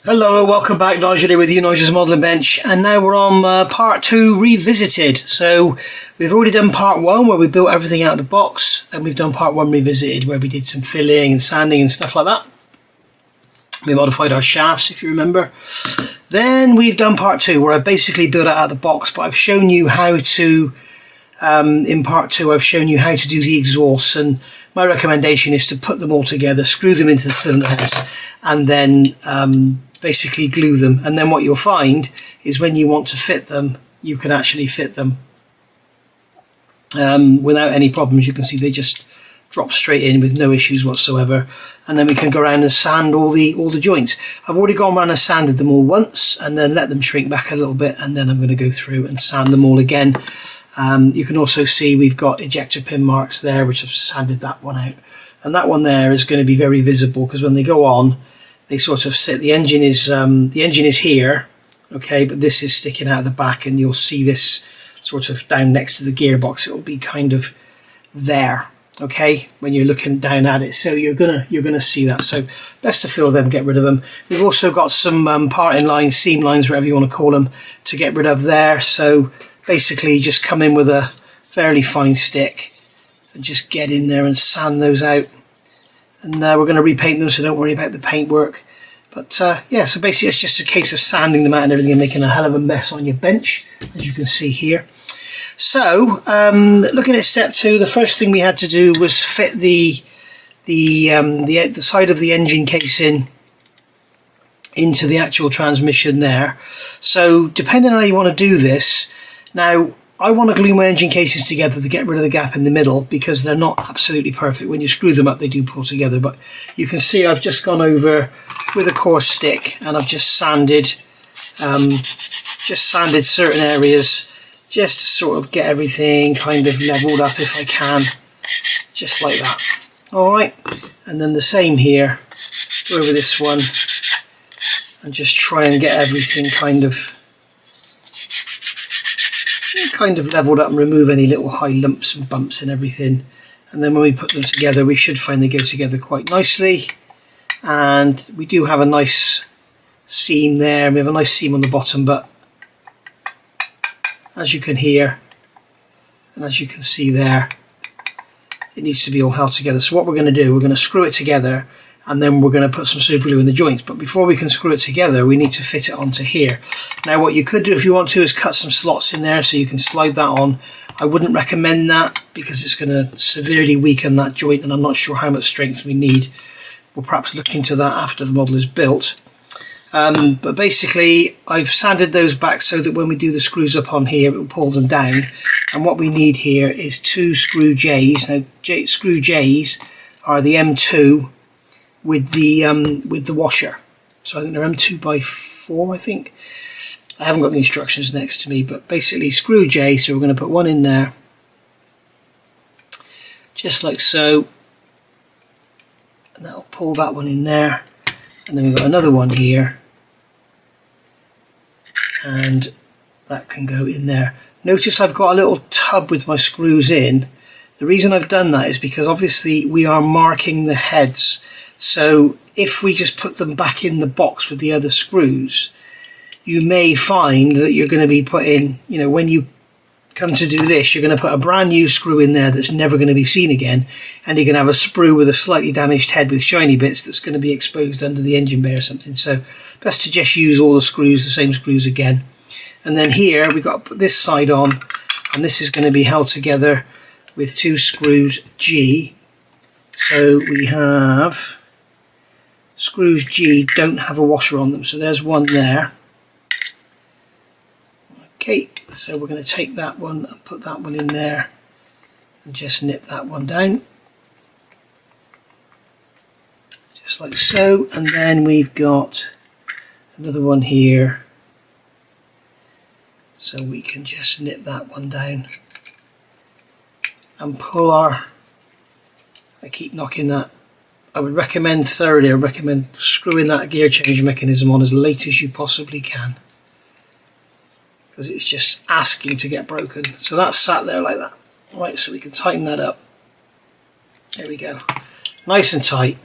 Hello, welcome back. Nigel here with you, Nigel's Modelling Bench, and now we're on part 2 revisited. So we've already done part 1 where we built everything out of the box, and we've done part 1 revisited where we did some filling and sanding and stuff like that. We modified our shafts, if you remember. Then we've done part 2 where I basically built it out of the box, but I've shown you how to, in part 2 I've shown you how to do the exhausts, and my recommendation is to put them all together, screw them into the cylinder heads, and then basically glue them. And then what you'll find is when you want to fit them, you can actually fit them without any problems. You can see they just drop straight in with no issues whatsoever, and then we can go around and sand all the joints. I've already gone around and sanded them all once and then let them shrink back a little bit, and then I'm going to go through and sand them all again. You can also see we've got ejector pin marks there, which I've sanded that one out, and that one there is going to be very visible because when they go on, they sort of sit. The engine is here, okay, but this is sticking out of the back, and you'll see this sort of down next to the gearbox. It'll be kind of there, okay, when you're looking down at it. So you're gonna see that. So best to fill them, get rid of them. We've also got some parting lines, seam lines, whatever you want to call them, to get rid of there. So basically, just come in with a fairly fine stick and just get in there and sand those out. And we're going to repaint them, so don't worry about the paintwork. But yeah, so basically it's just a case of sanding them out and everything and making a hell of a mess on your bench, as you can see here. So looking at step 2, the first thing we had to do was fit the side of the engine casing into the actual transmission there. So depending on how you want to do this, now I want to glue my engine casings together to get rid of the gap in the middle because they're not absolutely perfect. When you screw them up, they do pull together. But you can see I've just gone over with a coarse stick and I've just sanded certain areas just to sort of get everything kind of leveled up if I can, just like that. All right, and then the same here, go over this one and just try and get everything kind of leveled up and remove any little high lumps and bumps and everything. And then when we put them together, we should find they go together quite nicely. And we do have a nice seam there. We have a nice seam on the bottom, but as you can hear and as you can see there, it needs to be all held together. So what we're going to do, we're going to screw it together, and then we're going to put some super glue in the joints. But before we can screw it together, we need to fit it onto here. Now what you could do if you want to is cut some slots in there so you can slide that on. I wouldn't recommend that because it's going to severely weaken that joint, and I'm not sure how much strength we need. We'll perhaps look into that after the model is built. But basically I've sanded those back so that when we do the screws up on here, it will pull them down. And what we need here is 2 screw J's. Now screw J's are the M2 with the washer. So I think they're M2 by 4, I think. I haven't got the instructions next to me, but basically screw J, so we're going to put one in there, just like so, and that'll pull that one in there, and then we've got another one here, and that can go in there. Notice I've got a little tub with my screws in. The reason I've done that is because obviously we are marking the heads. So if we just put them back in the box with the other screws, you may find that you're going to be putting, you know, when you come to do this, you're going to put a brand new screw in there that's never going to be seen again, and you're going to have a sprue with a slightly damaged head with shiny bits that's going to be exposed under the engine bay or something. So best to just use all the screws, the same screws again. And then here we've got to put this side on, and this is going to be held together with 2 screws G. So we have screws G, don't have a washer on them, so there's one there. Okay, so we're going to take that one and put that one in there and just nip that one down, just like so. And then we've got another one here, so we can just nip that one down and pull our, I keep knocking that, I would recommend screwing that gear change mechanism on as late as you possibly can, because it's just asking to get broken. So that's sat there like that. Right, so we can tighten that up. There we go. Nice and tight.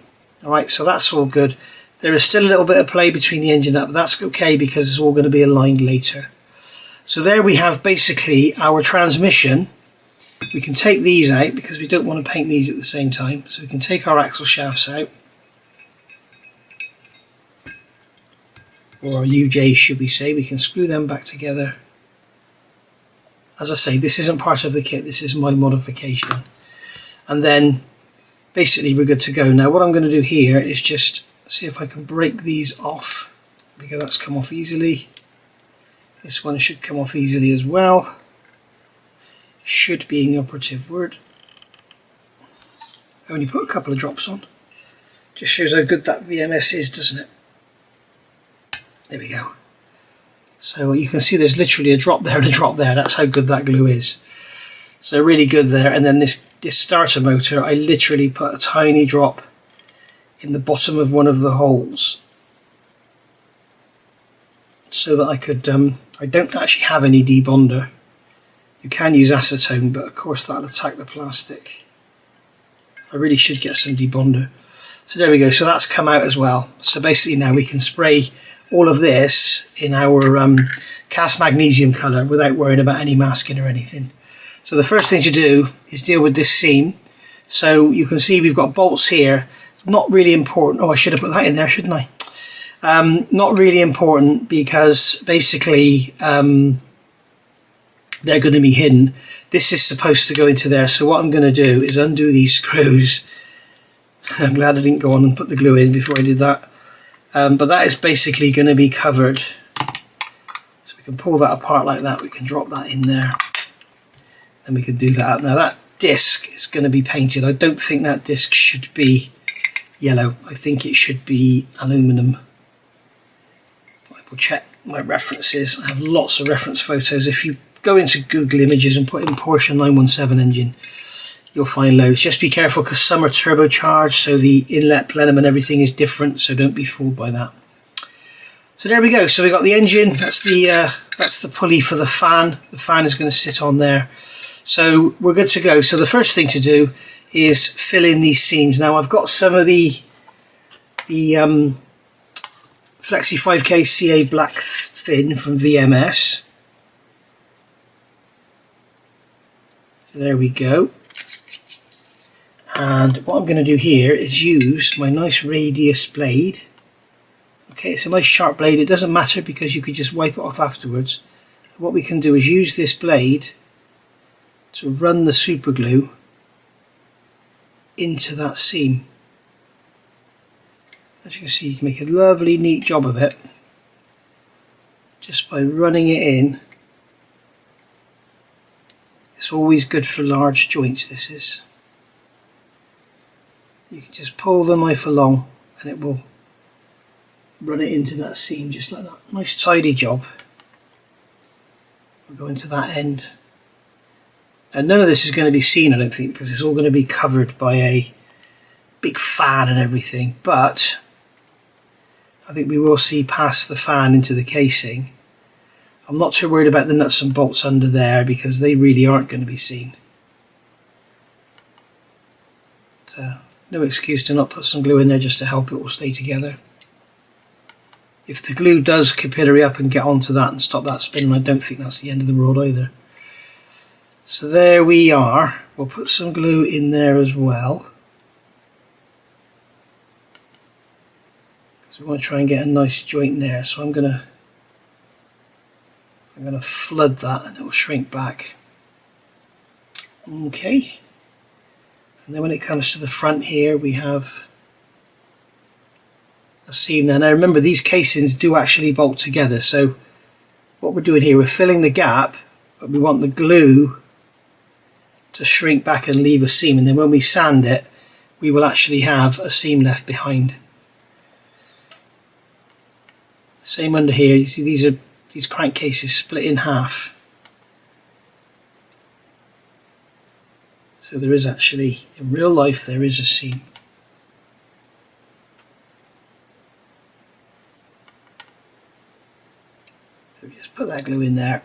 Alright, so that's all good. There is still a little bit of play between the engine and that, but that's okay because it's all going to be aligned later. So there we have basically our transmission. We can take these out because we don't want to paint these at the same time. So we can take our axle shafts out, or our UJs should we say. We can screw them back together. As I say, this isn't part of the kit, this is my modification. And then basically we're good to go. Now what I'm going to do here is just see if I can break these off. There we go, that's come off easily. This one should come off easily as well. Should be the operative word. I only put a couple of drops on. Just shows how good that VMS is, doesn't it? There we go. So you can see there's literally a drop there and a drop there. That's how good that glue is. So really good there. And then this starter motor, I literally put a tiny drop in the bottom of one of the holes, so that I could, I don't actually have any debonder. You can use acetone, but of course that'll attack the plastic. I really should get some debonder. So there we go, so that's come out as well. So basically now we can spray all of this in our cast magnesium colour without worrying about any masking or anything. So the first thing to do is deal with this seam. So you can see we've got bolts here. Not really important. Oh, I should have put that in there, shouldn't I? Not really important because basically they're going to be hidden. This is supposed to go into there, so what I'm going to do is undo these screws. I'm glad I didn't go on and put the glue in before I did that. But that is basically going to be covered. So we can pull that apart like that, we can drop that in there, and we can do that. Now that disc is going to be painted. I don't think that disc should be yellow. I think it should be aluminium. I will check my references. I have lots of reference photos. If you go into Google Images and put in Porsche 917 engine, you'll find loads. Just be careful because some are turbocharged, so the inlet plenum and everything is different, so don't be fooled by that. So there we go. So we got the engine. That's the pulley for the fan. The fan is going to sit on there. So we're good to go. So the first thing to do is fill in these seams. Now I've got some of the Flexi 5K CA black thin from VMS. So there we go. And what I'm going to do here is use my nice radius blade. Okay, it's a nice sharp blade. It doesn't matter because you could just wipe it off afterwards. What we can do is use this blade to run the super glue into that seam. As you can see, you can make a lovely neat job of it just by running it in. It's always good for large joints, this is. You can just pull the knife along and it will run it into that seam just like that. Nice tidy job. We'll go into that end. And none of this is going to be seen, I don't think, because it's all going to be covered by a big fan and everything. But I think we will see past the fan into the casing. I'm not too worried about the nuts and bolts under there because they really aren't going to be seen. So, no excuse to not put some glue in there just to help it all stay together. If the glue does capillary up and get onto that and stop that spinning, I don't think that's the end of the road either. So there we are. We'll put some glue in there as well. So we want to try and get a nice joint there. So I'm gonna flood that and it will shrink back. Okay. And then when it comes to the front here, we have a seam there. Now remember, these casings do actually bolt together. So what we're doing here, we're filling the gap, but we want the glue to shrink back and leave a seam, and then when we sand it we will actually have a seam left behind. Same under here. You see these crankcases split in half, so there is actually, in real life, there is a seam. So we just put that glue in there.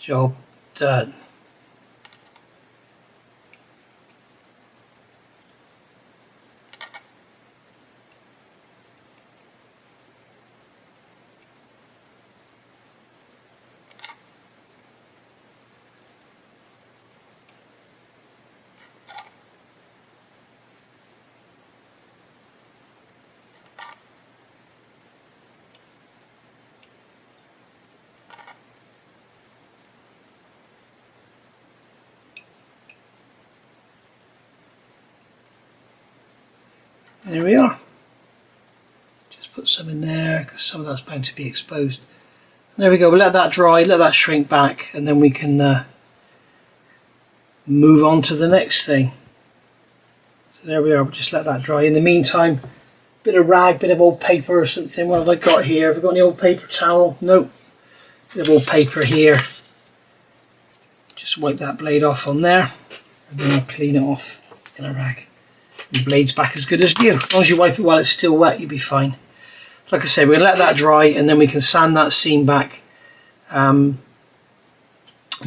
Job done. There we are. Just put some in there because some of that's bound to be exposed. There we go. We'll let that dry, let that shrink back, and then we can move on to the next thing. So there we are. We'll just let that dry. In the meantime, bit of rag, bit of old paper or something. What have I got here? Have I got any old paper towel? Nope. Bit of old paper here. Just wipe that blade off on there, and then I'll clean it off in a rag. The blade's back as good as new. As long as you wipe it while it's still wet, you'll be fine. Like I said, we're going to let that dry, and then we can sand that seam back. In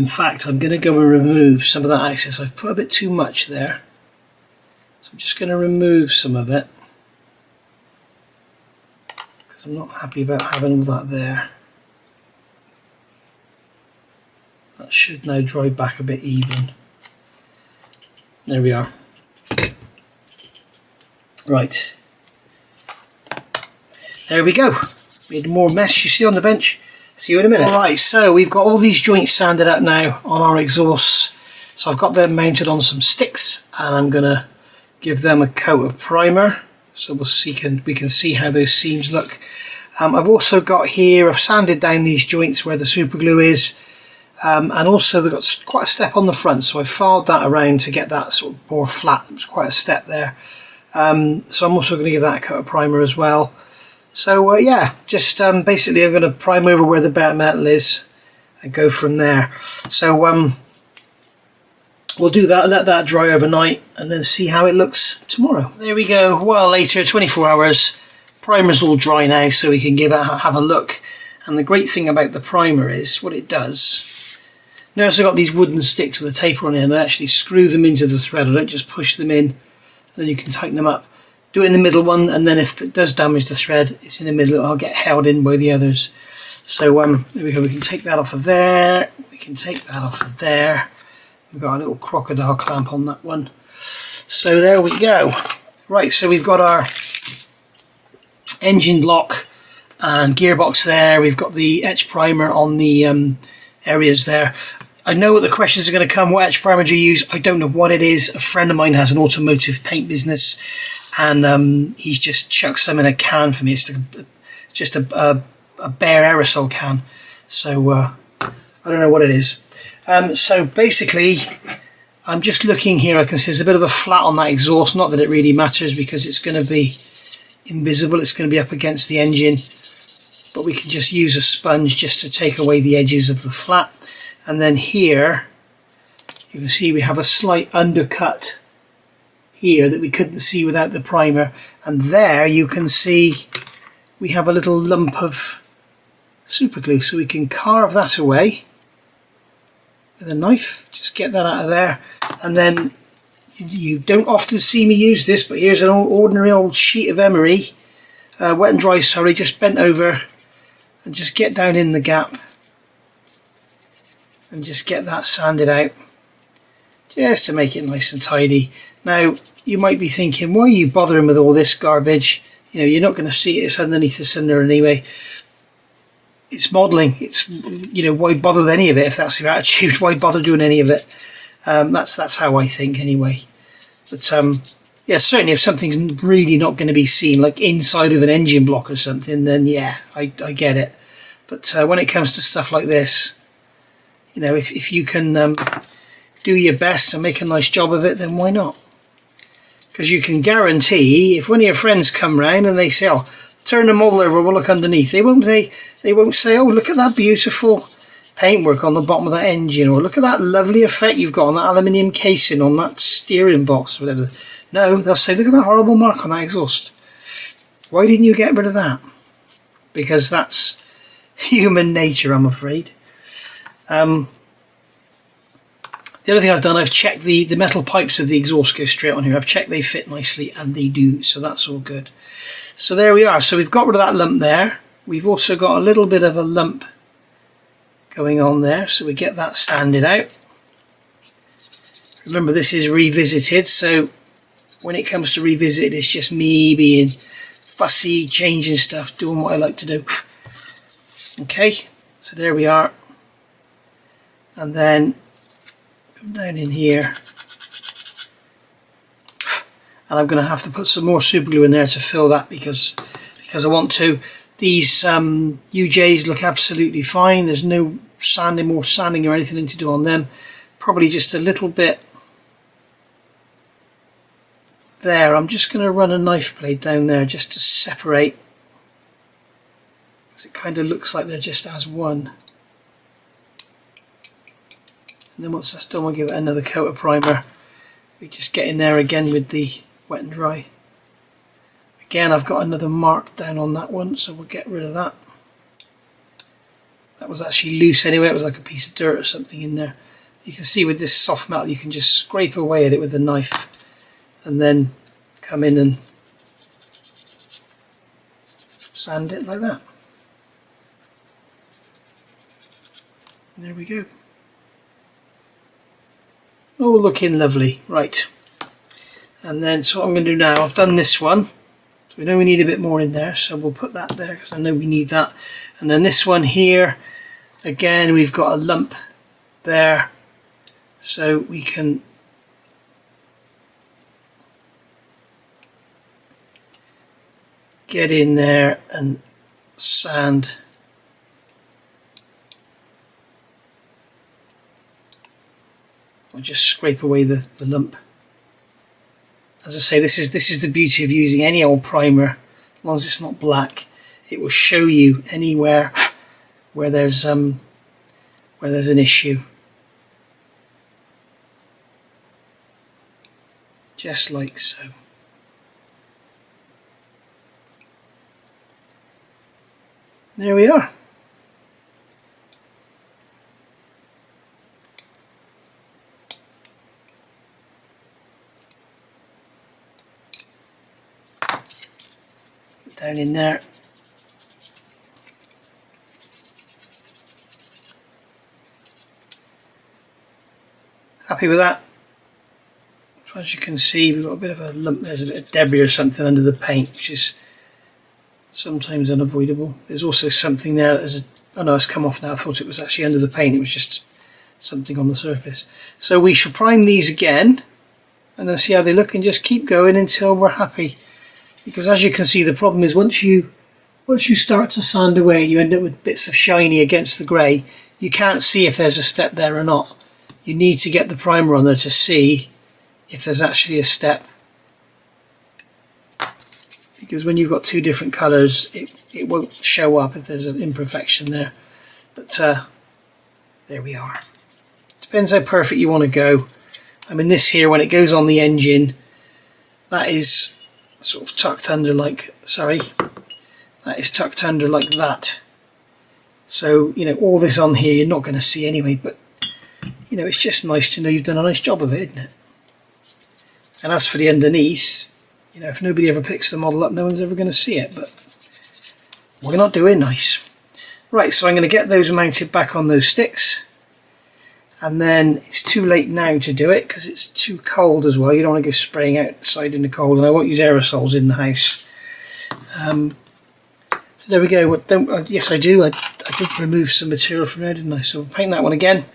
fact, I'm going to go and remove some of that excess. I've put a bit too much there, so I'm just going to remove some of it because I'm not happy about having all that there. That should now dry back a bit even. There we are. Right. There we go. Made more mess you see on the bench. See you in a minute. Alright, so we've got all these joints sanded up now on our exhausts. So I've got them mounted on some sticks, and I'm going to give them a coat of primer. So we can see how those seams look. I've also got here, I've sanded down these joints where the super glue is. And also they've got quite a step on the front, so I filed that around to get that sort of more flat. It was quite a step there. So I'm also going to give that a coat of primer as well. So yeah, just basically I'm going to prime over where the bare metal is and go from there. So we'll do that, let that dry overnight, and then see how it looks tomorrow. There we go. Well, later, 24 hours. Primer's all dry now, so we can have a look. And the great thing about the primer is what it does. Notice I've got these wooden sticks with a taper on it, and I actually screw them into the thread. I don't just push them in, and then you can tighten them up. Do it in the middle one, and then if it does damage the thread, it's in the middle, it'll get held in by the others. So there we go. We can take that off of there. We can take that off of there. We've got a little crocodile clamp on that one. So there we go. Right, so we've got our engine block and gearbox there. We've got the etch primer on the areas there. I know what the questions are going to come. What etch primer do you use? I don't know what it is. A friend of mine has an automotive paint business, and he's just chucked some in a can for me. It's just a bare aerosol can. So I don't know what it is. So basically, I'm just looking here. I can see there's a bit of a flat on that exhaust. Not that it really matters because it's going to be invisible. It's going to be up against the engine. But we can just use a sponge just to take away the edges of the flat. And then here, you can see we have a slight undercut here that we couldn't see without the primer. And there you can see we have a little lump of super glue. So we can carve that away with a knife. Just get that out of there. And then you don't often see me use this, but here's an ordinary old sheet of emery, wet and dry, sorry, just bent over, and just get down in the gap and just get that sanded out just to make it nice and tidy. Now you might be thinking, why are you bothering with all this garbage? You know, you're not going to see it, it's underneath the cylinder anyway. It's modelling. It's, you know, why bother with any of it if that's your attitude? Why bother doing any of it? That's how I think anyway. But yeah, certainly if something's really not going to be seen, like inside of an engine block or something, then yeah, I get it. But when it comes to stuff like this, you know, if you can do your best and make a nice job of it, then why not? Because you can guarantee if one of your friends come round and they say, oh, turn the model over, we'll look underneath, they won't say, oh, look at that beautiful paintwork on the bottom of that engine, or look at that lovely effect you've got on that aluminium casing on that steering box or whatever. No, they'll say, look at that horrible mark on that exhaust. Why didn't you get rid of that? Because that's human nature, I'm afraid. The other thing I've done, I've checked the metal pipes of the exhaust go straight on here. I've checked they fit nicely, and they do, so that's all good. So there we are. So we've got rid of that lump there. We've also got a little bit of a lump going on there, so we get that sanded out. Remember, this is revisited, so when it comes to revisit, it's just me being fussy, changing stuff, doing what I like to do. Okay, so there we are. And then come down in here and I'm going to have to put some more super glue in there to fill that because I want to. These UJs look absolutely fine. There's no more sanding or anything to do on them. Probably just a little bit there. I'm just going to run a knife blade down there just to separate, because it kind of looks like they're just as one. And then once that's done, we'll give it another coat of primer. We just get in there again with the wet and dry. Again, I've got another mark down on that one, so we'll get rid of that. That was actually loose anyway, it was like a piece of dirt or something in there. You can see with this soft metal, you can just scrape away at it with the knife and then come in and sand it like that. And there we go. Oh, looking lovely. Right. And then, so what I'm going to do now, I've done this one. We know we need a bit more in there, so we'll put that there because I know we need that. And then this one here, again, we've got a lump there, so we can get in there and sand or just scrape away the lump. As I say, this is the beauty of using any old primer. As long as it's not black, it will show you anywhere where there's an issue. Just like so. There we are. Down in there. Happy with that. So as you can see, we've got a bit of a lump, there's a bit of debris or something under the paint, which is sometimes unavoidable. There's also something there, oh no, it's come off now. I thought it was actually under the paint, it was just something on the surface. So we shall prime these again and then see how they look and just keep going until we're happy. Because as you can see, the problem is once you start to sand away, you end up with bits of shiny against the grey. You can't see if there's a step there or not. You need to get the primer on there to see if there's actually a step. Because when you've got two different colours, it won't show up if there's an imperfection there. But there we are. Depends how perfect you want to go. I mean, this here, when it goes on the engine, that is sort of tucked under like, that is tucked under like that. So, you know, all this on here you're not going to see anyway, but, you know, it's just nice to know you've done a nice job of it, isn't it? And as for the underneath, you know, if nobody ever picks the model up, no one's ever going to see it, but we're not doing nice. Right, so I'm going to get those mounted back on those sticks. And then it's too late now to do it because it's too cold as well. You don't want to go spraying outside in the cold, and I won't use aerosols in the house. So there we go. Yes, I do. I did remove some material from there, didn't I? So we'll paint that one again.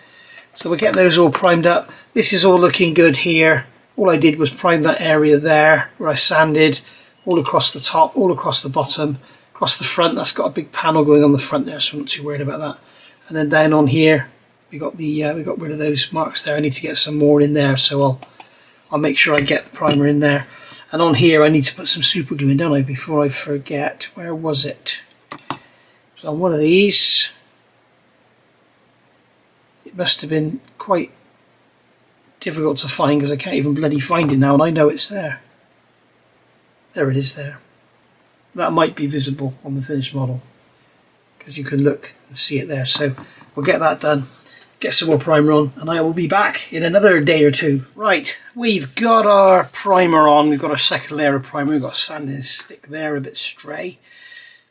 So we'll get those all primed up. This is all looking good here. All I did was prime that area there where I sanded all across the top, all across the bottom, across the front. That's got a big panel going on the front there, so I'm not too worried about that. And then down on here, we got rid of those marks there. I need to get some more in there, so I'll make sure I get the primer in there. And on here I need to put some super glue in, don't I, before I forget. Where was it? It was on one of these. It must have been quite difficult to find because I can't even bloody find it now, and I know it's there. There it is there. That might be visible on the finished model because you can look and see it there. So we'll get that done. Get some more primer on, and I will be back in another day or two. Right, we've got our primer on. We've got our second layer of primer. We've got a sanding stick there, a bit stray.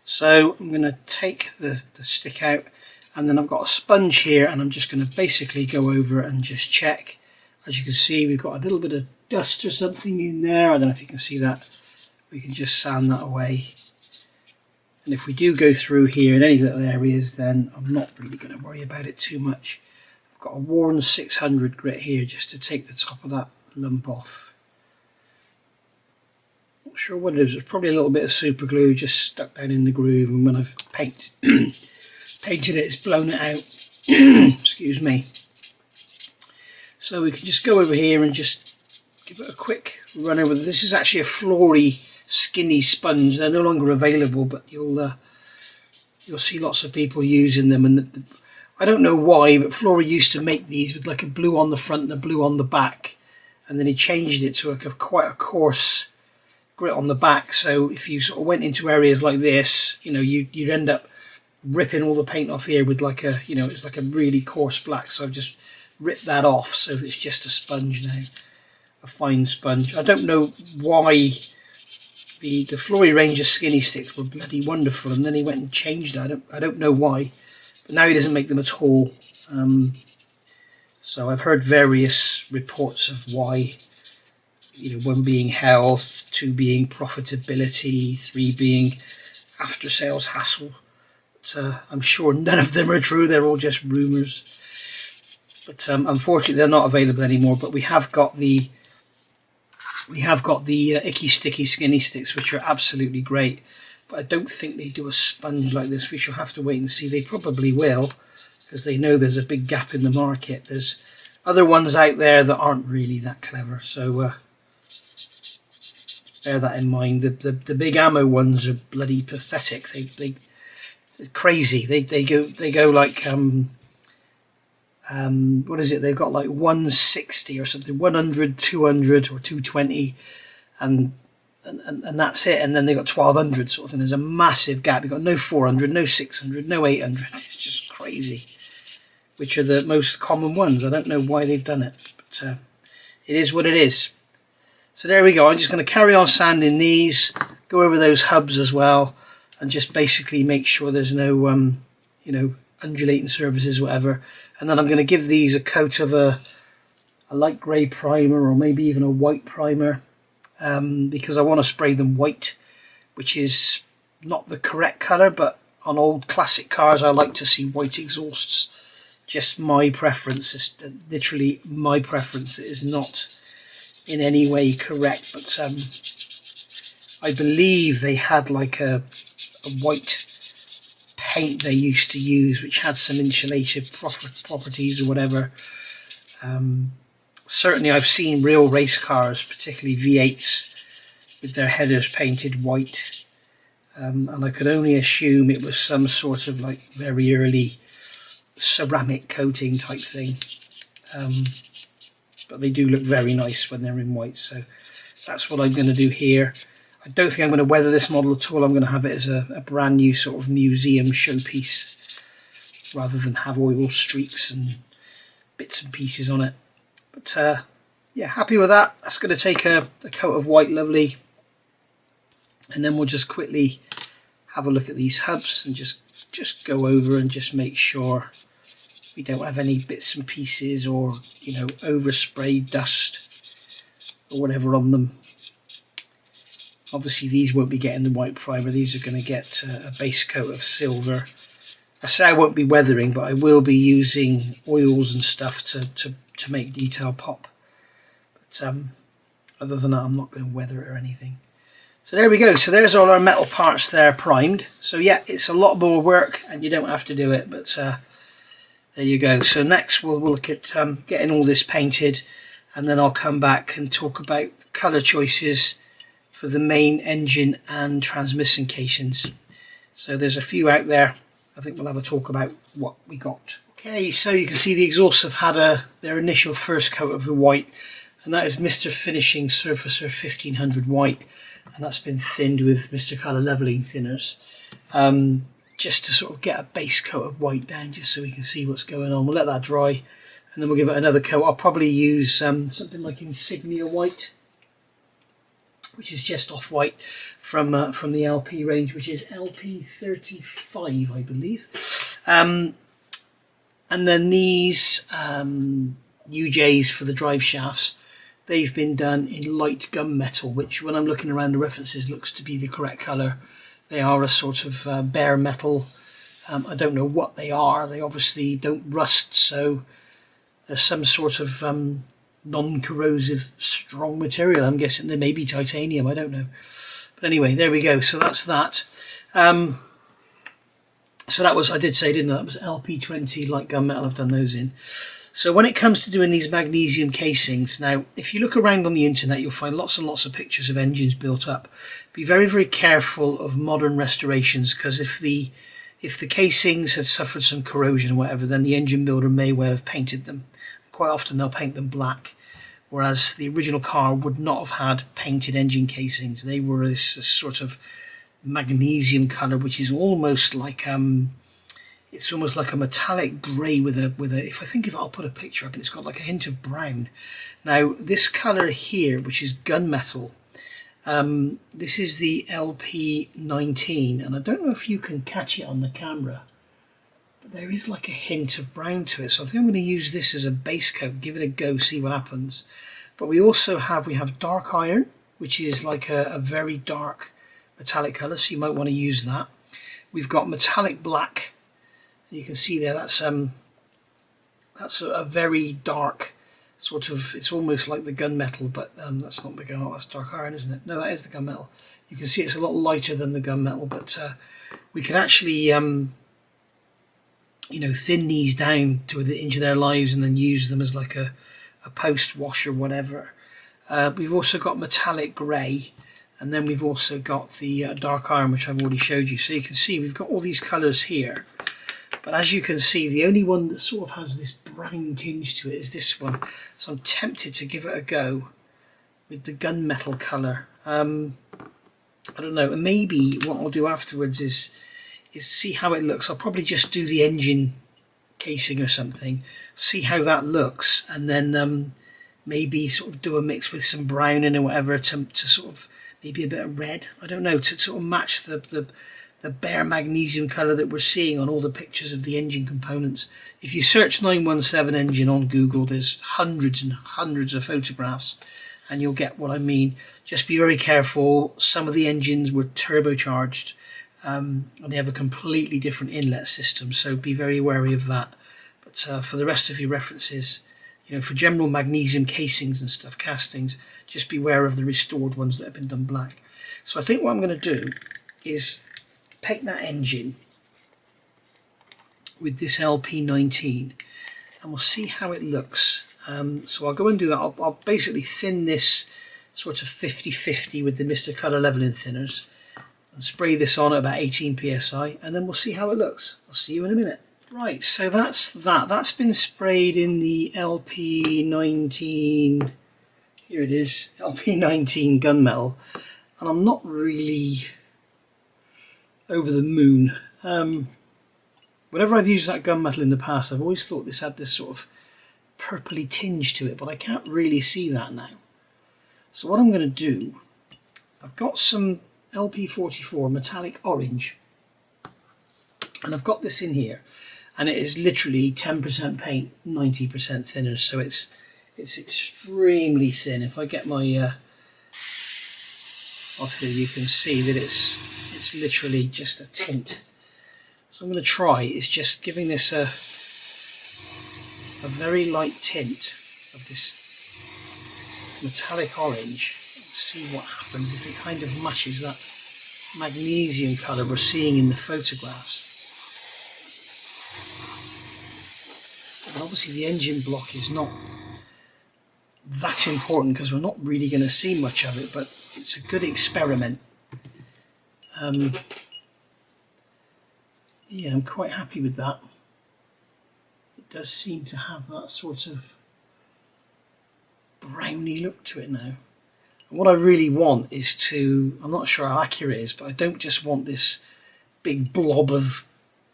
So I'm going to take the stick out, and then I've got a sponge here, and I'm just going to basically go over and just check. As you can see, we've got a little bit of dust or something in there. I don't know if you can see that. We can just sand that away. And if we do go through here in any little areas, then I'm not really going to worry about it too much. Got a worn 600 grit here just to take the top of that lump off. Not sure what it is. It's probably a little bit of super glue just stuck down in the groove, and when I've painted it, it's blown it out. Excuse me. So we can just go over here and just give it a quick run over. This is actually a Flory skinny sponge. They're no longer available, but you'll see lots of people using them. And I don't know why, but Flory used to make these with like a blue on the front and a blue on the back, and then he changed it to quite a coarse grit on the back. So if you sort of went into areas like this, you know, you'd end up ripping all the paint off here with like a, you know, it's like a really coarse black. So I've just ripped that off, so it's just a sponge now, a fine sponge. I don't know why the Flory range of skinny sticks were bloody wonderful, and then he went and changed it. I don't know why, but now he doesn't make them at all. So I've heard various reports of why. You know, 1 being health, 2 being profitability, 3 being after sales hassle. But I'm sure none of them are true. They're all just rumours. But unfortunately, they're not available anymore. But we have got the icky sticky skinny sticks, which are absolutely great. But I don't think they do a sponge like this. We shall have to wait and see. They probably will, because they know there's a big gap in the market. There's other ones out there that aren't really that clever. So bear that in mind. The big ammo ones are bloody pathetic. They're crazy. They go like what is it? They've got like 160 or something, 100, 200 or 220, and that's it. And then they've got 1200 sort of thing. There's a massive gap. You've got no 400, no 600, no 800. It's just crazy. Which are the most common ones. I don't know why they've done it, but it is what it is. So there we go. I'm just going to carry on sanding these, go over those hubs as well, and just basically make sure there's no you know, undulating surfaces or whatever. And then I'm going to give these a coat of a light grey primer, or maybe even a white primer, because I want to spray them white, which is not the correct colour, but on old classic cars I like to see white exhausts. Just my preference. It's literally my preference. It is not in any way correct, but I believe they had like a white paint they used to use, which had some insulative properties or whatever. Certainly I've seen real race cars, particularly V8s, with their headers painted white, and I could only assume it was some sort of like very early ceramic coating type thing. But they do look very nice when they're in white, so that's what I'm going to do here. I don't think I'm going to weather this model at all. I'm going to have it as a brand new sort of museum showpiece, rather than have oil streaks and bits and pieces on it. But yeah, happy with that. That's going to take a coat of white, lovely, and then we'll just quickly have a look at these hubs and just go over and just make sure we don't have any bits and pieces or, you know, overspray dust or whatever on them. Obviously these won't be getting the white primer. These are going to get a base coat of silver. I say I won't be weathering, but I will be using oils and stuff to make detail pop. But other than that, I'm not going to weather it or anything. So there we go. So there's all our metal parts there primed. So yeah, it's a lot more work and you don't have to do it, but there you go. So next we'll look at getting all this painted, and then I'll come back and talk about colour choices for the main engine and transmission casings. So there's a few out there. I think we'll have a talk about what we got. Okay, so you can see the exhausts have had their initial first coat of the white, and that is Mr. Finishing Surfacer 1500 white, and that's been thinned with Mr. Colour Leveling thinners. Just to sort of get a base coat of white down, just so we can see what's going on. We'll let that dry, and then we'll give it another coat. I'll probably use something like Insignia white, which is just off white from the LP range, which is LP35, I believe. And then these UJs for the drive shafts, they've been done in light gunmetal, which when I'm looking around the references looks to be the correct colour. They are a sort of bare metal. I don't know what they are. They obviously don't rust, so there's some sort of non-corrosive, strong material. I'm guessing there may be titanium, I don't know. But anyway, there we go. So that's that. So that was, I did say, didn't I? That was LP20 light gunmetal. I've done those in. So when it comes to doing these magnesium casings, now if you look around on the internet, you'll find lots and lots of pictures of engines built up. Be very, very careful of modern restorations, because if the casings had suffered some corrosion or whatever, then the engine builder may well have painted them. Quite often they'll paint them black, whereas the original car would not have had painted engine casings. They were this sort of magnesium colour, which is almost like it's almost like a metallic grey with a if I think of it, I'll put a picture up, and it's got like a hint of brown. Now this colour here, which is gunmetal, this is the LP19, and I don't know if you can catch it on the camera, but there is like a hint of brown to it. So I think I'm going to use this as a base coat, give it a go, see what happens. But we also have dark iron, which is like a very dark metallic colour, so you might want to use that. We've got metallic black. You can see there, that's a very dark sort of, it's almost like the gunmetal, but that's not the gunmetal, that's dark iron, isn't it? No, that is the gunmetal. You can see it's a lot lighter than the gunmetal, but we can actually you know, thin these down to into their lives and then use them as like a post wash or whatever. We've also got metallic grey, and then we've also got the dark iron, which I've already showed you. So you can see we've got all these colours here. But as you can see, the only one that sort of has this brown tinge to it is this one. So I'm tempted to give it a go with the gunmetal colour. I don't know, and maybe what I'll do afterwards is see how it looks. I'll probably just do the engine casing or something, see how that looks, and then maybe sort of do a mix with some brown in or whatever to sort of, maybe a bit of red, I don't know, to sort of match the bare magnesium colour that we're seeing on all the pictures of the engine components. If you search 917 engine on Google, there's hundreds and hundreds of photographs, and you'll get what I mean. Just be very careful. Some of the engines were turbocharged, and they have a completely different inlet system, so be very wary of that. But for the rest of your references, you know, for general magnesium casings and stuff, castings, just beware of the restored ones that have been done black. So I think what I'm going to do is paint that engine with this LP19, and we'll see how it looks. So I'll go and do that. I'll basically thin this sort of 50-50 with the Mr. Colour leveling thinners and spray this on at about 18 psi, and then we'll see how it looks. I'll see you in a minute. Right, so that's that's been sprayed in the LP19, here it is, LP19 gunmetal, and I'm not really over the moon. Whenever I've used that gunmetal in the past, I've always thought this had this sort of purpley tinge to it, but I can't really see that now. So what I'm going to do, I've got some LP44 metallic orange, and I've got this in here, and it is literally 10% paint, 90% thinner, so it's extremely thin. If I get my off here, you can see that it's literally just a tint. So I'm going to try is just giving this a very light tint of this metallic orange, and see what happens if it kind of matches that magnesium colour we're seeing in the photographs. And obviously the engine block is not that important because we're not really going to see much of it, but it's a good experiment. Yeah, I'm quite happy with that. It does seem to have that sort of browny look to it now. And what I really want is to, I'm not sure how accurate it is, but I don't just want this big blob of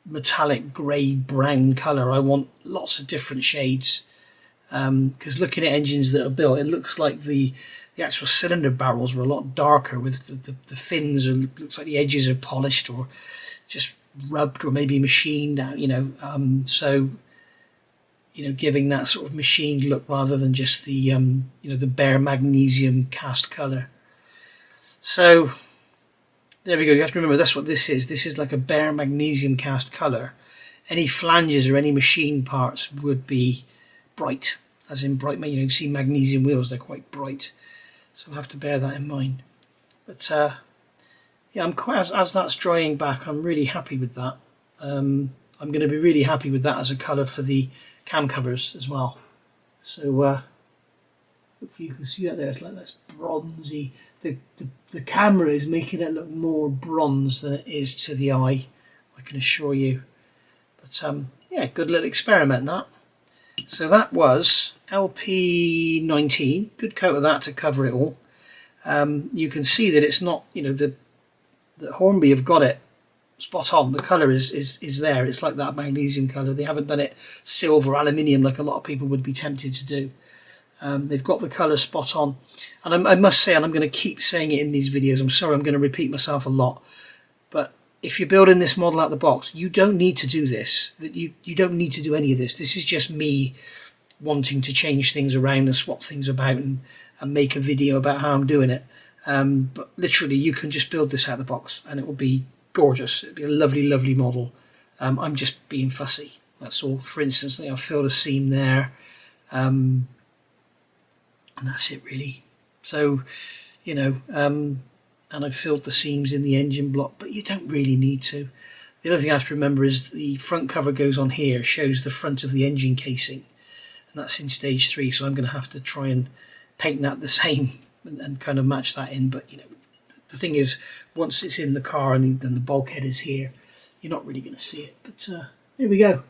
metallic grey brown colour. I want lots of different shades, because looking at engines that are built, it looks like the actual cylinder barrels were a lot darker, with the fins, or looks like the edges are polished or just rubbed or maybe machined out, you know, so you know, giving that sort of machined look rather than just the you know, the bare magnesium cast colour. So there we go. You have to remember that's what this is. This is like a bare magnesium cast colour. Any flanges or any machine parts would be bright, as in bright. You know, you've seen magnesium wheels; they're quite bright, so we'll have to bear that in mind. But yeah, I'm quite as that's drying back. I'm really happy with that. I'm going to be really happy with that as a colour for the cam covers as well. So hopefully you can see that there. It's like that's bronzy. The camera is making it look more bronze than it is to the eye, I can assure you. But yeah, good little experiment that. So that was LP19. Good coat of that to cover it all. You can see that it's not, you know, the Hornby have got it spot on. The colour is there. It's like that magnesium colour. They haven't done it silver, aluminium like a lot of people would be tempted to do. They've got the colour spot on. And I must say, and I'm going to keep saying it in these videos, I'm sorry I'm going to repeat myself a lot, but if you're building this model out of the box, you don't need to do this. You don't need to do any of this. This is just me wanting to change things around and swap things about and make a video about how I'm doing it. But literally, you can just build this out of the box and it will be gorgeous. It'll be a lovely, lovely model. I'm just being fussy. That's all. For instance, I've filled a seam there. And that's it really. So, you know, and I've filled the seams in the engine block, but you don't really need to. The other thing I have to remember is the front cover goes on here, shows the front of the engine casing, and that's in stage 3, so I'm going to have to try and paint that the same and kind of match that in. But you know, the thing is, once it's in the car and then the bulkhead is here, you're not really going to see it. But there we go.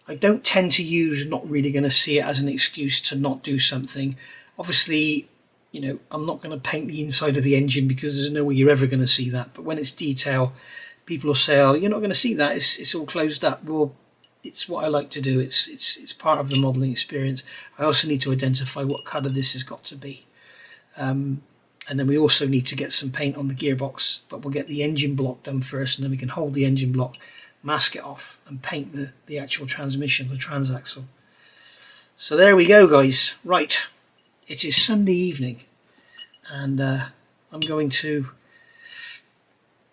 I don't tend to use not really going to see it as an excuse to not do something. Obviously, you know, I'm not going to paint the inside of the engine because there's no way you're ever going to see that. But when it's detail, people will say, "Oh, you're not going to see that. It's all closed up." Well, it's what I like to do. It's part of the modelling experience. I also need to identify what colour this has got to be. And then we also need to get some paint on the gearbox, but we'll get the engine block done first, and then we can hold the engine block, mask it off, and paint the actual transmission, the transaxle. So there we go, guys. Right, it is Sunday evening, and I'm going to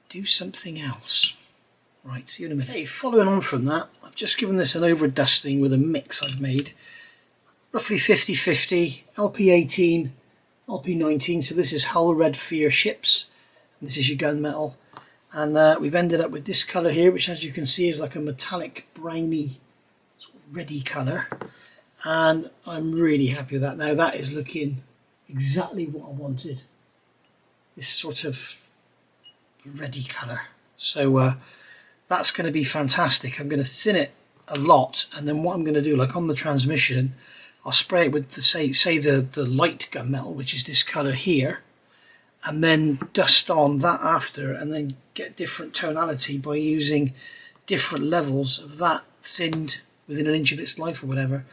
do something else. Right, see you in a minute. Hey, following on from that, I've just given this an over dusting with a mix I've made, roughly 50-50, LP18, LP19. So this is hull red for your ships, and this is your gunmetal. And we've ended up with this colour here, which as you can see is like a metallic browny sort of reddy colour. And I'm really happy with that. Now that is looking exactly what I wanted. This sort of reddy colour. So that's going to be fantastic. I'm going to thin it a lot, and then what I'm going to do, like on the transmission, I'll spray it with the say the light gunmetal, which is this colour here, and then dust on that after, and then get different tonality by using different levels of that thinned within an inch of its life or whatever.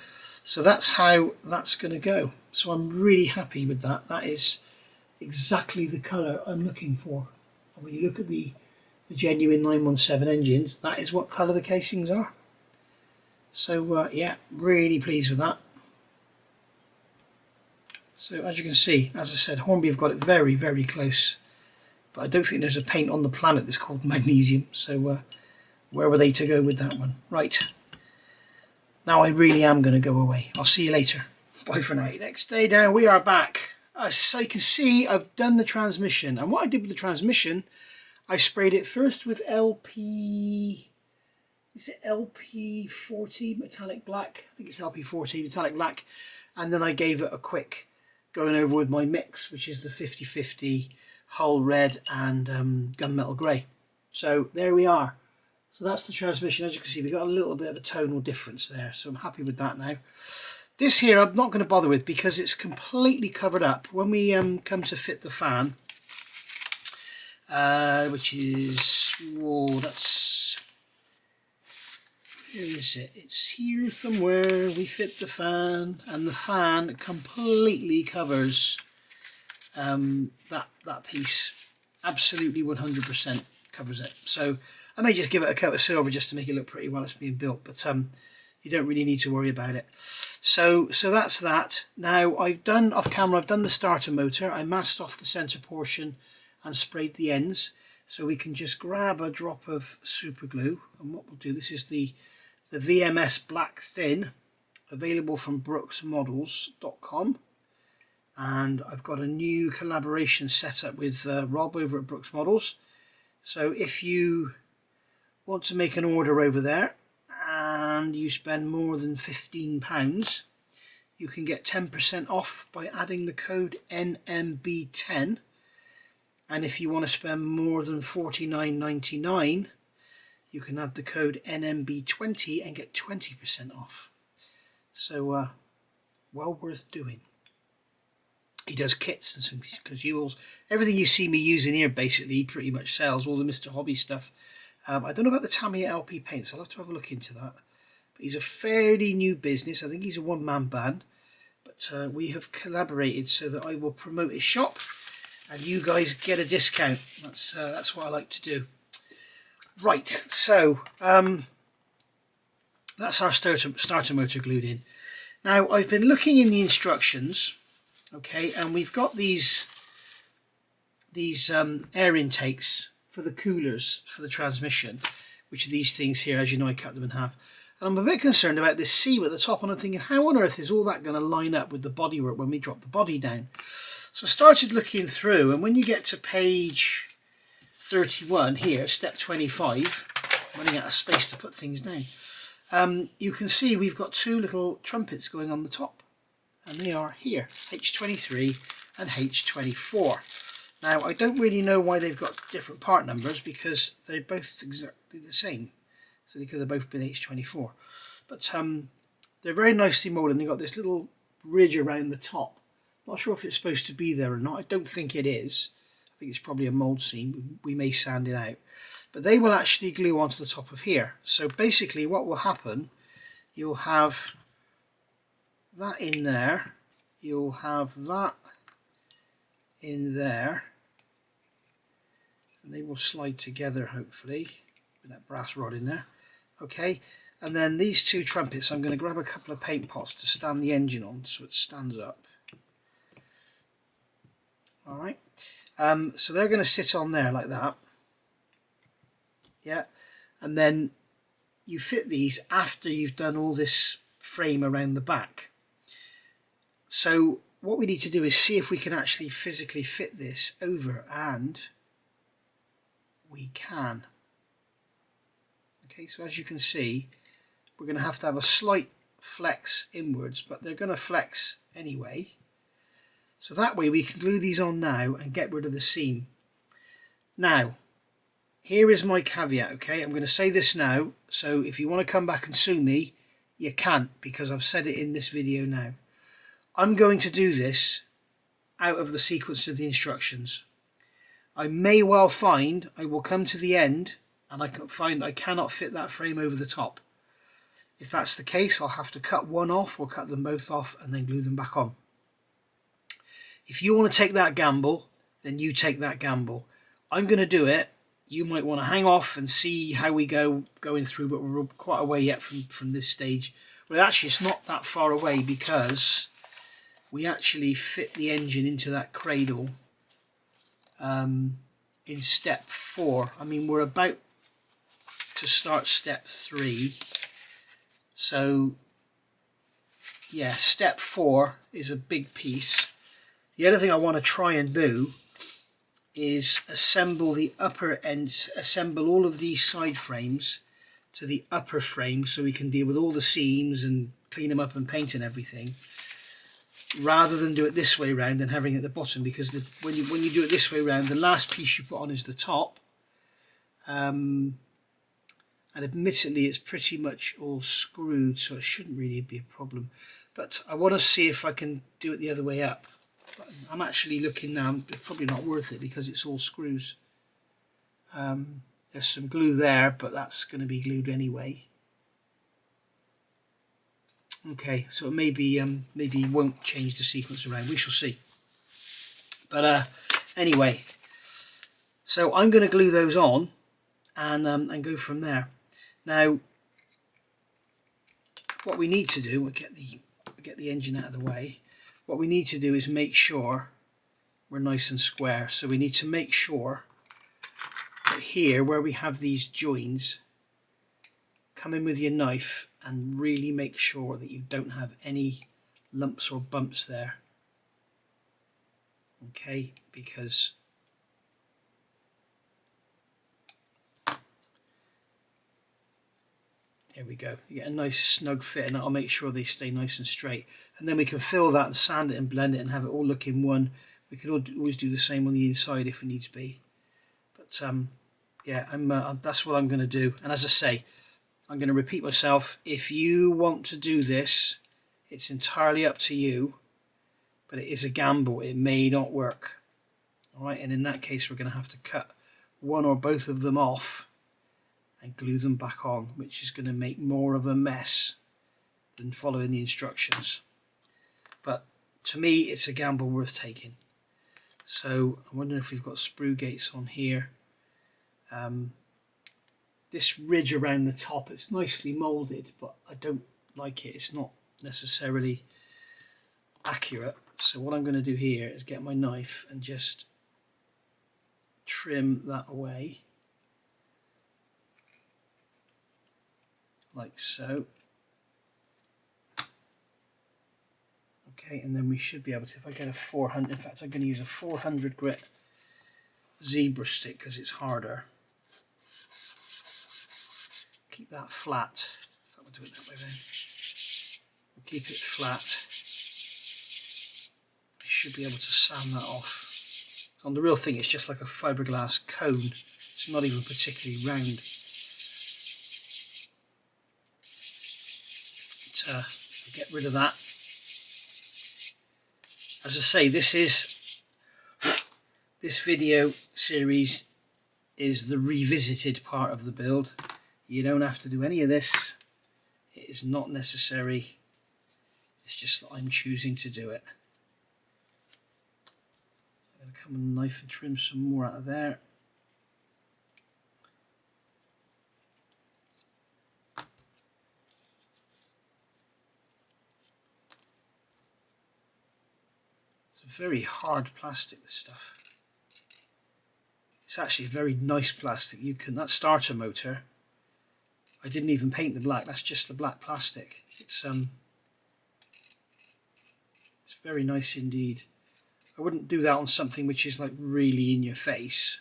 So that's how that's going to go. So I'm really happy with that. That is exactly the colour I'm looking for. And when you look at the genuine 917 engines, that is what colour the casings are. So yeah, really pleased with that. So as you can see, as I said, Hornby have got it very, very close. But I don't think there's a paint on the planet that's called magnesium. So where were they to go with that one? Right. Now I really am going to go away. I'll see you later. Bye for now. Next day down, we are back. As you can see, I've done the transmission. And what I did with the transmission, I sprayed it first with LP... Is it LP40 metallic black? I think it's LP40 metallic black. And then I gave it a quick going over with my mix, which is the 50-50 hull red and gunmetal grey. So there we are. So that's the transmission. As you can see, we've got a little bit of a tonal difference there. So I'm happy with that now. This here I'm not going to bother with because it's completely covered up. When we come to fit the fan, which is, whoa, that's, where is it? It's here somewhere. We fit the fan, and the fan completely covers that piece. Absolutely 100% covers it. So I may just give it a coat of silver just to make it look pretty while it's being built, but you don't really need to worry about it. So that's that. Now I've done off camera, I've done the starter motor. I masked off the center portion and sprayed the ends. So we can just grab a drop of super glue, and what we'll do, this is the VMS Black Thin available from brooksmodels.com, and I've got a new collaboration set up with Rob over at Brooks Models. So if you want to make an order over there and you spend more than £15, you can get 10% off by adding the code NMB10. And if you want to spend more than $49.99, you can add the code NMB20 and get 20% off. So well worth doing. He does kits and some consumables. Everything you see me using here basically he pretty much sells, all the Mr. Hobby stuff. I don't know about the Tamiya LP paints, I'll have to have a look into that. But he's a fairly new business. I think he's a one-man band. But we have collaborated so that I will promote his shop and you guys get a discount. That's what I like to do. Right, so that's our starter motor glued in. Now I've been looking in the instructions, okay, and we've got these air intakes for the coolers for the transmission, which are these things here. As you know, I cut them in half. And I'm a bit concerned about this seam at the top, and I'm thinking, how on earth is all that going to line up with the bodywork when we drop the body down? So I started looking through, and when you get to page 31 here, step 25, running out of space to put things down, you can see we've got two little trumpets going on the top, and they are here, H23 and H24. Now I don't really know why they've got different part numbers, because they're both exactly the same, so they could have both been H24, but they're very nicely moulded, and they've got this little ridge around the top. Not sure if it's supposed to be there or not. I don't think it is. I think it's probably a mould seam. We may sand it out. But they will actually glue onto the top of here. So basically what will happen, you'll have that in there. You'll have that in there. And they will slide together, hopefully, with that brass rod in there. Okay. And then these two trumpets, I'm going to grab a couple of paint pots to stand the engine on so it stands up. Alright, so they're going to sit on there like that, yeah, and then you fit these after you've done all this frame around the back. So what we need to do is see if we can actually physically fit this over, and we can. Okay, so as you can see, we're going to have a slight flex inwards, but they're going to flex anyway. So that way we can glue these on now and get rid of the seam. Now, here is my caveat, okay? I'm going to say this now, so if you want to come back and sue me, you can't, because I've said it in this video now. I'm going to do this out of the sequence of the instructions. I may well find I will come to the end and I can find I cannot fit that frame over the top. If that's the case, I'll have to cut one off or cut them both off and then glue them back on. If you want to take that gamble, then you take that gamble. I'm going to do it. You might want to hang off and see how we going through, but we're quite a way yet from this stage. Well, actually, it's not that far away, because we actually fit the engine into that cradle in step 4. I mean, we're about to start step 3. So, yeah, step 4 is a big piece. The other thing I want to try and do is assemble the upper end, assemble all of these side frames to the upper frame, so we can deal with all the seams and clean them up and paint and everything, rather than do it this way round and having it at the bottom, because when you do it this way round, the last piece you put on is the top, and admittedly it's pretty much all screwed, so it shouldn't really be a problem, but I want to see if I can do it the other way up. I'm actually looking now, it's probably not worth it because it's all screws. There's some glue there, but that's going to be glued anyway. Okay, so it maybe won't change the sequence around. We shall see. But anyway, so I'm going to glue those on and go from there. Now, what we need to do, we'll get the engine out of the way. What we need to do is make sure we're nice and square. So we need to make sure that here, where we have these joins come in with your knife and really make sure that you don't have any lumps or bumps there. Okay, because there we go, you get a nice snug fit, and that'll make sure they stay nice and straight. And then we can fill that and sand it and blend it and have it all look in one. We could always do the same on the inside if it needs be. But yeah, that's what I'm going to do. And as I say, I'm going to repeat myself. If you want to do this, it's entirely up to you, but it is a gamble. It may not work. All right, and in that case, we're going to have to cut one or both of them off and glue them back on, which is going to make more of a mess than following the instructions. But to me, it's a gamble worth taking. So I'm wondering if we've got sprue gates on here. This ridge around the top, it's nicely moulded, but I don't like it. It's not necessarily accurate. So what I'm going to do here is get my knife and just trim that away, like so. Okay, and then we should be able to, if I get a 400, in fact I'm going to use a 400 grit zebra stick because it's harder. Keep that flat. I'll do it that way then. We'll keep it flat. I should be able to sand that off. On the real thing, it's just like a fiberglass cone. It's not even particularly round. But, get rid of that. As I say, this video series is the revisited part of the build. You don't have to do any of this. It is not necessary. It's just that I'm choosing to do it. I'm going to come with a knife and trim some more out of there. It's a very hard plastic, this stuff. It's actually a very nice plastic. That starter motor, I didn't even paint the black, that's just the black plastic. It's very nice indeed. I wouldn't do that on something which is like really in your face,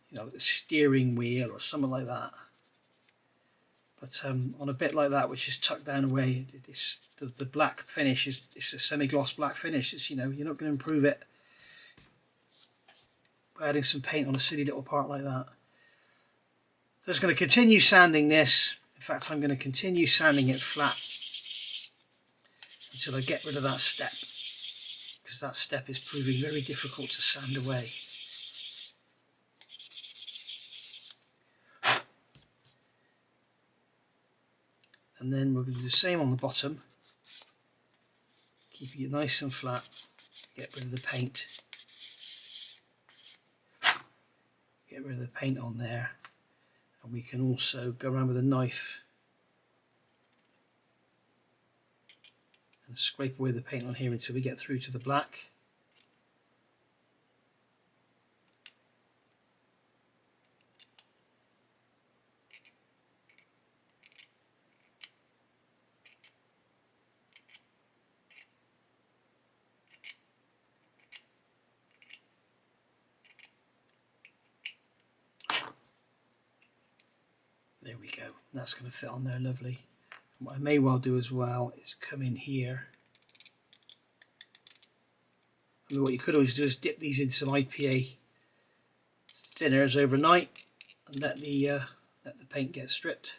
you know, like the steering wheel or something like that. But on a bit like that, which is tucked down away, the black finish it's a semi-gloss black finish. It's, you know, you're not going to improve it by adding some paint on a silly little part like that. So I'm just going to continue sanding this. In fact, I'm going to continue sanding it flat until I get rid of that step, because that step is proving very difficult to sand away. And then we're going to do the same on the bottom, keeping it nice and flat, get rid of the paint, get rid of the paint on there, and we can also go around with a knife and scrape away the paint on here until we get through to the black. There we go, that's going to fit on there lovely. And what I may well do as well is come in here. I mean, what you could always do is dip these in some IPA thinners overnight and let the paint get stripped.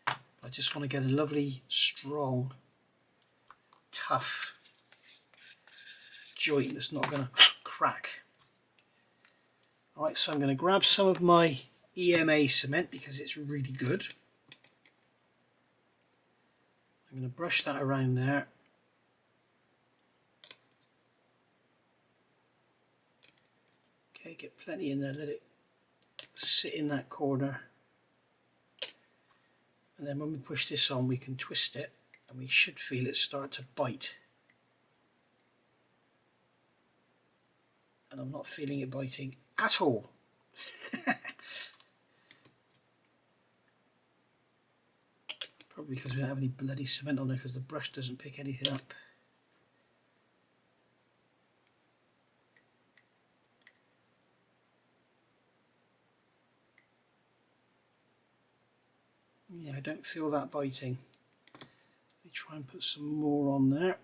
I just want to get a lovely, strong, tough joint that's not going to crack. Alright, so I'm going to grab some of my EMA cement because it's really good. I'm going to brush that around there. Okay, get plenty in there, let it sit in that corner. And then when we push this on, we can twist it and we should feel it start to bite. And I'm not feeling it biting at all. Probably because we don't have any bloody cement on there, because the brush doesn't pick anything up. Yeah, I don't feel that biting. Let me try and put some more on there.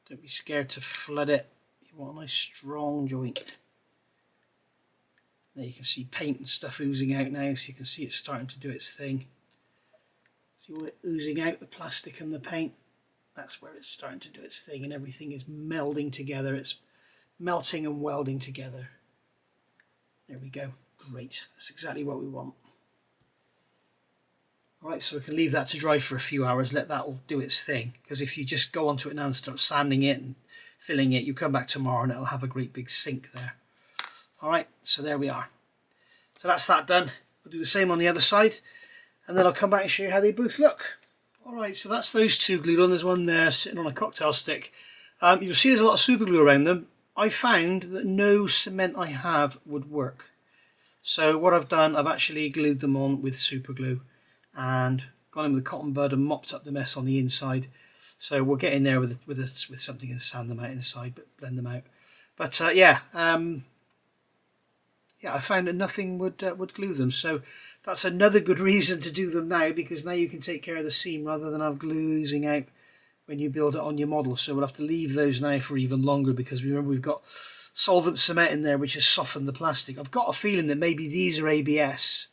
Don't be scared to flood it. You want a nice strong joint. There you can see paint and stuff oozing out now, so you can see it's starting to do its thing. See all it oozing out, the plastic and the paint? That's where it's starting to do its thing, and everything is melding together. It's melting and welding together. There we go. Great. That's exactly what we want. Alright, so we can leave that to dry for a few hours, let that all do its thing. Because if you just go onto it now and start sanding it and filling it, you come back tomorrow and it'll have a great big sink there. Alright, so there we are. So that's that done. We'll do the same on the other side, and then I'll come back and show you how they both look. Alright, so that's those two glued on. There's one there sitting on a cocktail stick. You'll see there's a lot of super glue around them. I found that no cement I have would work. So what I've done, I've actually glued them on with super glue and gone in with a cotton bud and mopped up the mess on the inside. So we'll get in there with something and sand them out inside, but blend them out. But yeah, I found that nothing would glue them. So that's another good reason to do them now, because now you can take care of the seam rather than have glue oozing out when you build it on your model. So we'll have to leave those now for even longer, because remember we've got solvent cement in there which has softened the plastic. I've got a feeling that maybe these are ABS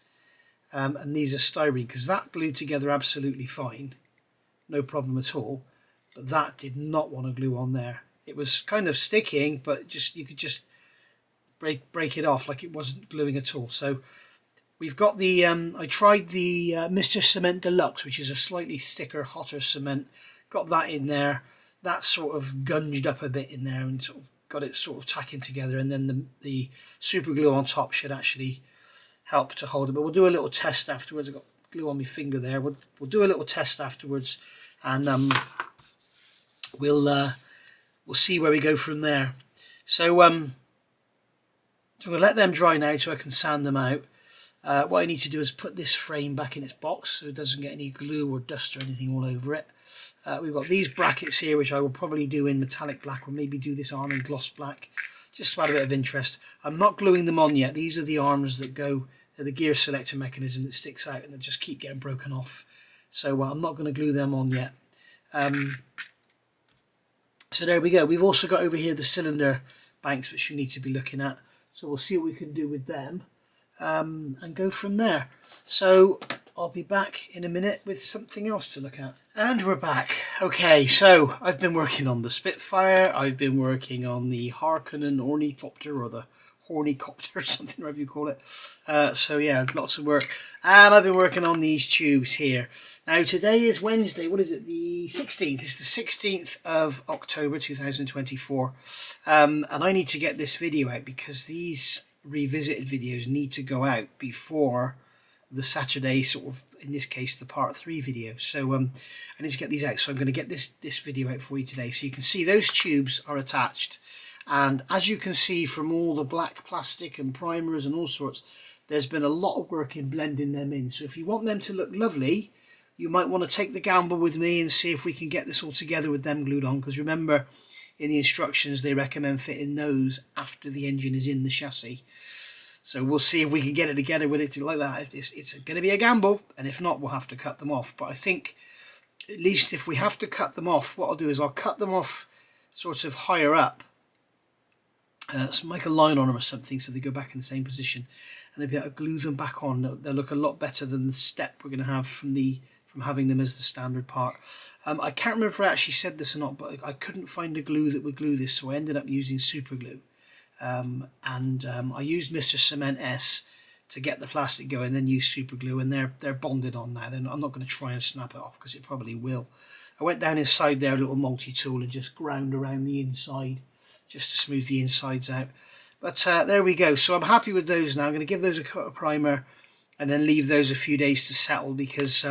and these are styrene, because that glued together absolutely fine, no problem at all. But that did not want to glue on there. It was kind of sticking, but just you could just break it off like it wasn't gluing at all. So we've got the I tried the Mr. Cement Deluxe, which is a slightly thicker, hotter cement. Got that in there. That sort of gunged up a bit in there and sort of got it sort of tacking together, and then the super glue on top should actually help to hold it. But we'll do a little test afterwards. I've got glue on my finger there. We'll do a little test afterwards, and we'll see where we go from there. So I'm going to let them dry now so I can sand them out. What I need to do is put this frame back in its box so it doesn't get any glue or dust or anything all over it. We've got these brackets here, which I will probably do in metallic black, or maybe do this arm in gloss black, just to add a bit of interest. I'm not gluing them on yet. These are the arms that go, the gear selector mechanism that sticks out, and they just keep getting broken off. So I'm not going to glue them on yet. So there we go. We've also got over here the cylinder banks, which we need to be looking at. So we'll see what we can do with them and go from there. So I'll be back in a minute with something else to look at. And we're back. Okay, so I've been working on the Spitfire. I've been working on the Harkonnen ornithopter, or the hornicopter, something whatever you call it. So yeah, lots of work. And I've been working on these tubes here. Now today is Wednesday. What is it? The 16th. It's the 16th of October 2024. And I need to get this video out because these revisited videos need to go out before the Saturday, sort of, in this case, the part 3 video. So I need to get these out. So I'm going to get this video out for you today. So you can see those tubes are attached. And as you can see from all the black plastic and primers and all sorts, there's been a lot of work in blending them in. So if you want them to look lovely, you might want to take the gamble with me and see if we can get this all together with them glued on. Because remember, in the instructions, they recommend fitting those after the engine is in the chassis. So we'll see if we can get it together with it like that. It's going to be a gamble, and if not, we'll have to cut them off. But I think, at least if we have to cut them off, what I'll do is I'll cut them off sort of higher up. So make a line on them or something so they go back in the same position, and they'll be able to glue them back on. They'll look a lot better than the step we're going to have from having them as the standard part. I can't remember if I actually said this or not, but I couldn't find a glue that would glue this, so I ended up using super glue. I used Mr. Cement S to get the plastic going, then used super glue, and they're bonded on now. I'm not going to try and snap it off because it probably will. I went down inside there, a little multi-tool, and just ground around the inside just to smooth the insides out. But there we go. So I'm happy with those now. I'm going to give those a coat of primer and then leave those a few days to settle, because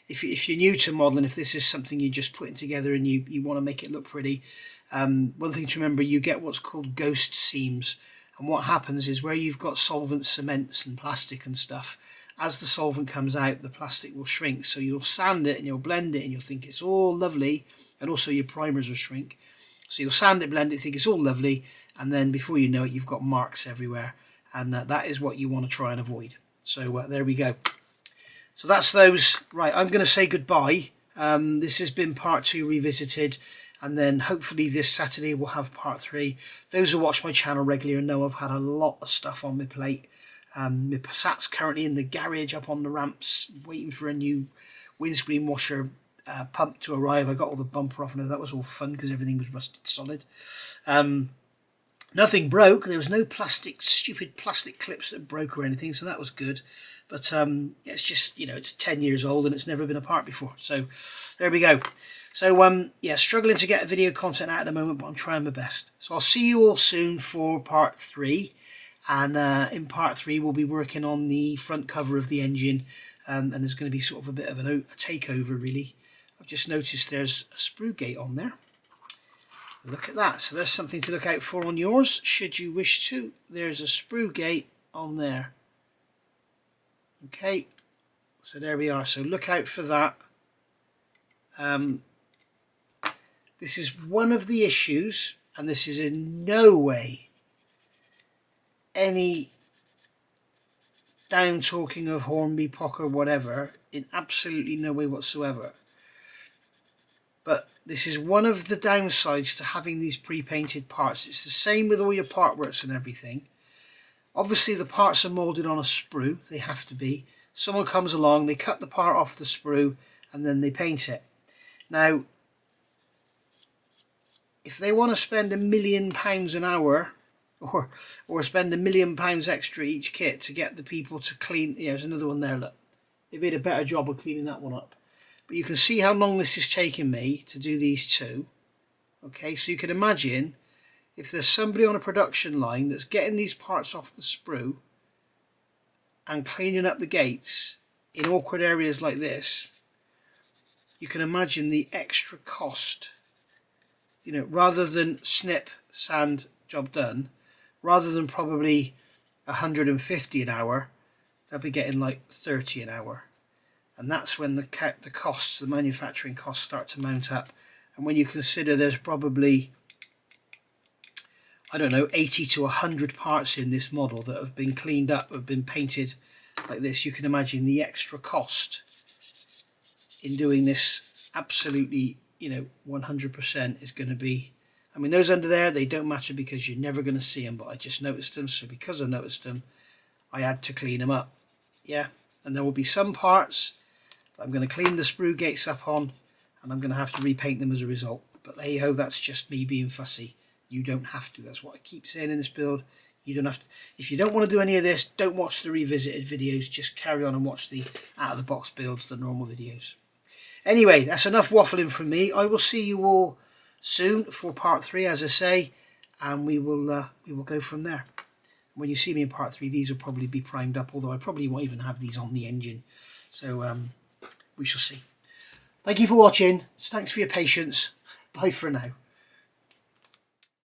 if you're new to modelling, if this is something you're just putting together and you want to make it look pretty, one thing to remember, you get what's called ghost seams. And what happens is where you've got solvent cements and plastic and stuff, as the solvent comes out, the plastic will shrink. So you'll sand it and you'll blend it and you'll think it's all lovely. And also your primers will shrink. So you'll sand it, blend it, think it's all lovely. And then before you know it, you've got marks everywhere. And that is what you want to try and avoid. So there we go. So that's those. Right, I'm going to say goodbye. This has been part 2 revisited, and then hopefully this Saturday we'll have part 3. Those who watch my channel regularly know I've had a lot of stuff on my plate. My Passat's currently in the garage up on the ramps, waiting for a new windscreen washer pump to arrive. I got all the bumper off, and that was all fun because everything was rusted solid. Nothing broke. There was no stupid plastic clips that broke or anything, so that was good. But it's just, it's 10 years old and it's never been apart before. So there we go. So yeah, struggling to get video content out at the moment, but I'm trying my best. So I'll see you all soon for part 3. And in part 3, we'll be working on the front cover of the engine. And there's going to be sort of a bit of a takeover, really. I've just noticed there's a sprue gate on there. Look at that. So there's something to look out for on yours, should you wish to. There's a sprue gate on there. Okay, so there we are. So look out for that. This is one of the issues, and this is in no way any down talking of Hornby, Pocher, whatever, in absolutely no way whatsoever. But this is one of the downsides to having these pre-painted parts. It's the same with all your part works and everything. Obviously the parts are moulded on a sprue, they have to be. Someone comes along, they cut the part off the sprue and then they paint it. Now, if they want to spend £1 million an hour or spend £1 million extra each kit to get the people to clean, there's another one there, look. They made a better job of cleaning that one up. But you can see how long this is taking me to do these two. Okay, so you can imagine if there's somebody on a production line that's getting these parts off the sprue and cleaning up the gates in awkward areas like this, you can imagine the extra cost. Rather than snip, sand, job done, rather than probably 150 an hour, they'll be getting like 30 an hour. And that's when the costs, the manufacturing costs, start to mount up. And when you consider there's probably, I don't know, 80 to 100 parts in this model that have been cleaned up, have been painted like this, you can imagine the extra cost in doing this absolutely, 100% is going to be. I mean, those under there, they don't matter because you're never going to see them, but I just noticed them. So because I noticed them, I had to clean them up. Yeah, and there will be some parts that I'm going to clean the sprue gates up on, and I'm going to have to repaint them as a result. But hey ho, that's just me being fussy. You don't have to. That's what I keep saying in this build. You don't have to. If you don't want to do any of this, don't watch the revisited videos. Just carry on and watch the out-of-the-box builds, the normal videos. Anyway, that's enough waffling from me. I will see you all soon for part 3, as I say, and we will go from there. When you see me in part 3, these will probably be primed up, although I probably won't even have these on the engine. So we shall see. Thank you for watching. Thanks for your patience. Bye for now.